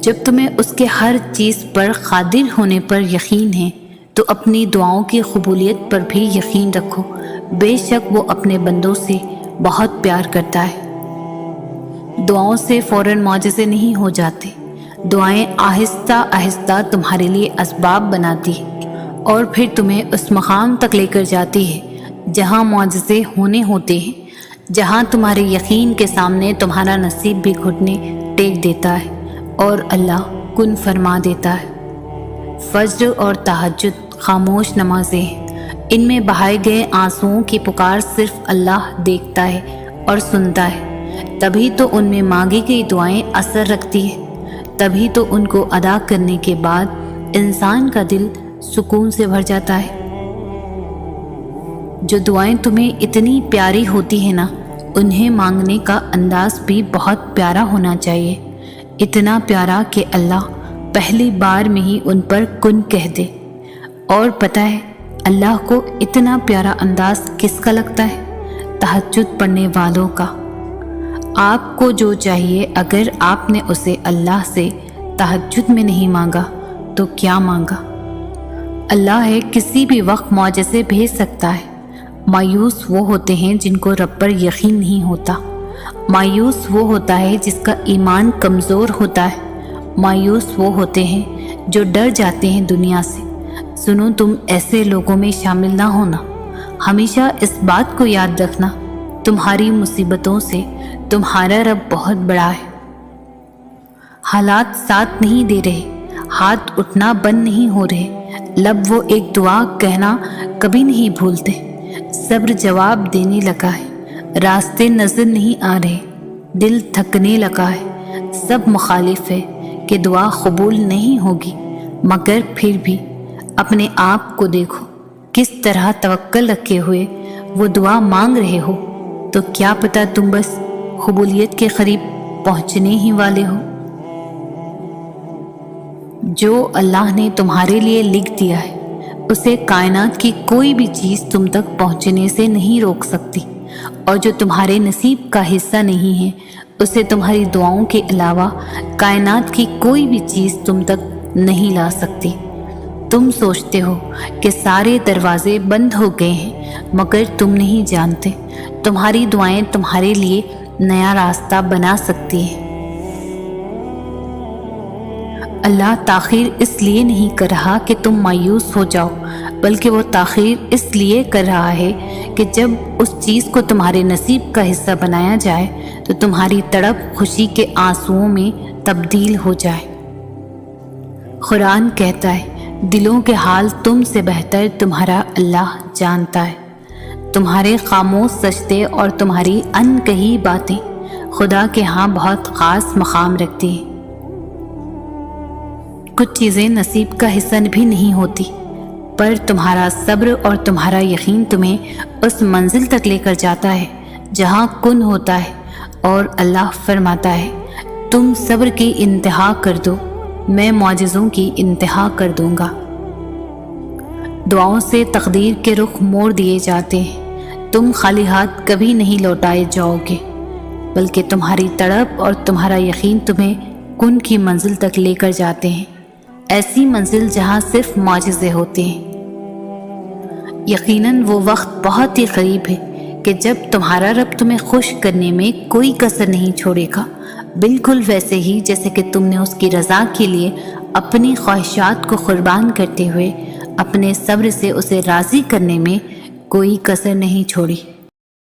جب تمہیں اس کے ہر چیز پر قادر ہونے پر یقین ہے تو اپنی دعاؤں کی قبولیت پر بھی یقین رکھو، بے شک وہ اپنے بندوں سے بہت پیار کرتا ہے۔ دعاؤں سے فوراً معجزے نہیں ہو جاتے، دعائیں آہستہ آہستہ تمہارے لیے اسباب بناتی ہے اور پھر تمہیں اس مقام تک لے کر جاتی ہے جہاں معجزے ہونے ہوتے ہیں، جہاں تمہارے یقین کے سامنے تمہارا نصیب بھی گھٹنے ٹیک دیتا ہے اور اللہ کن فرما دیتا ہے۔ فجر اور تہجد خاموش نمازیں ہیں، ان میں بہائے گئے آنسوؤں کی پکار صرف اللہ دیکھتا ہے اور سنتا ہے، تبھی تو ان میں مانگی گئی دعائیں اثر رکھتی ہیں، تبھی تو ان کو ادا کرنے کے بعد انسان کا دل سکون سے بھر جاتا ہے۔ جو دعائیں تمہیں اتنی پیاری ہوتی ہیں نا، انہیں مانگنے کا انداز بھی بہت پیارا ہونا چاہیے، اتنا پیارا کہ اللہ پہلی بار میں ہی ان پر کن کہہ دے۔ اور پتہ ہے اللہ کو اتنا پیارا انداز کس کا لگتا ہے؟ تہجد پڑھنے والوں کا۔ آپ کو جو چاہیے، اگر آپ نے اسے اللہ سے تہجد میں نہیں مانگا تو کیا مانگا؟ اللہ ہے کسی بھی وقت معجزے بھیج سکتا ہے۔ مایوس وہ ہوتے ہیں جن کو رب پر یقین نہیں ہوتا، مایوس وہ ہوتا ہے جس کا ایمان کمزور ہوتا ہے، مایوس وہ ہوتے ہیں جو ڈر جاتے ہیں دنیا سے۔ سنو، تم ایسے لوگوں میں شامل نہ ہونا۔ ہمیشہ اس بات کو یاد رکھنا، تمہاری مصیبتوں سے تمہارا رب بہت بڑا ہے۔ حالات ساتھ نہیں دے رہے، ہاتھ اٹھنا بند نہیں ہو رہے، لب وہ ایک دعا کہنا کبھی نہیں بھولتے، صبر جواب دینے لگا ہے، راستے نظر نہیں آ رہے، دل تھکنے لگا ہے، سب مخالف ہے کہ دعا قبول نہیں ہوگی، مگر پھر بھی اپنے آپ کو دیکھو، کس طرح توکل رکھے ہوئے وہ دعا مانگ رہے ہو، تو کیا پتہ تم بس قبولیت کے قریب پہنچنے ہی والے ہو۔ جو اللہ نے تمہارے لیے لکھ دیا ہے اسے کائنات کی کوئی بھی چیز تم تک پہنچنے سے نہیں روک سکتی، اور جو تمہارے نصیب کا حصہ نہیں ہے اسے تمہاری دعاؤں کے علاوہ کائنات کی کوئی بھی چیز تم تک نہیں لا سکتی۔ تم سوچتے ہو کہ سارے دروازے بند ہو گئے ہیں، مگر تم نہیں جانتے تمہاری دعائیں تمہارے لیے نیا راستہ بنا سکتی ہیں۔ اللہ تاخیر اس لیے نہیں کر رہا کہ تم مایوس ہو جاؤ، بلکہ وہ تاخیر اس لیے کر رہا ہے کہ جب اس چیز کو تمہارے نصیب کا حصہ بنایا جائے تو تمہاری تڑپ خوشی کے آنسوؤں میں تبدیل ہو جائے۔ قرآن کہتا ہے، دلوں کے حال تم سے بہتر تمہارا اللہ جانتا ہے۔ تمہارے خاموش سجدے اور تمہاری ان کہی باتیں خدا کے ہاں بہت خاص مقام رکھتی ہیں۔ کچھ چیزیں نصیب کا حصہ بھی نہیں ہوتی، پر تمہارا صبر اور تمہارا یقین تمہیں اس منزل تک لے کر جاتا ہے جہاں کن ہوتا ہے، اور اللہ فرماتا ہے، تم صبر کی انتہا کر دو، میں معجزوں کی انتہا کر دوں گا۔ دعاؤں سے تقدیر کے رخ موڑ دیے جاتے ہیں، تم خالی ہاتھ کبھی نہیں لوٹائے جاؤ گے، بلکہ تمہاری تڑپ اور تمہارا یقین تمہیں کن کی منزل تک لے کر جاتے ہیں، ایسی منزل جہاں صرف معجزے ہوتے ہیں۔ یقیناً وہ وقت بہت ہی قریب ہے کہ جب تمہارا رب تمہیں خوش کرنے میں کوئی کسر نہیں چھوڑے گا، بالکل ویسے ہی جیسے کہ تم نے اس کی رضا کے لیے اپنی خواہشات کو قربان کرتے ہوئے اپنے صبر سے اسے راضی کرنے میں کوئی کسر نہیں چھوڑی۔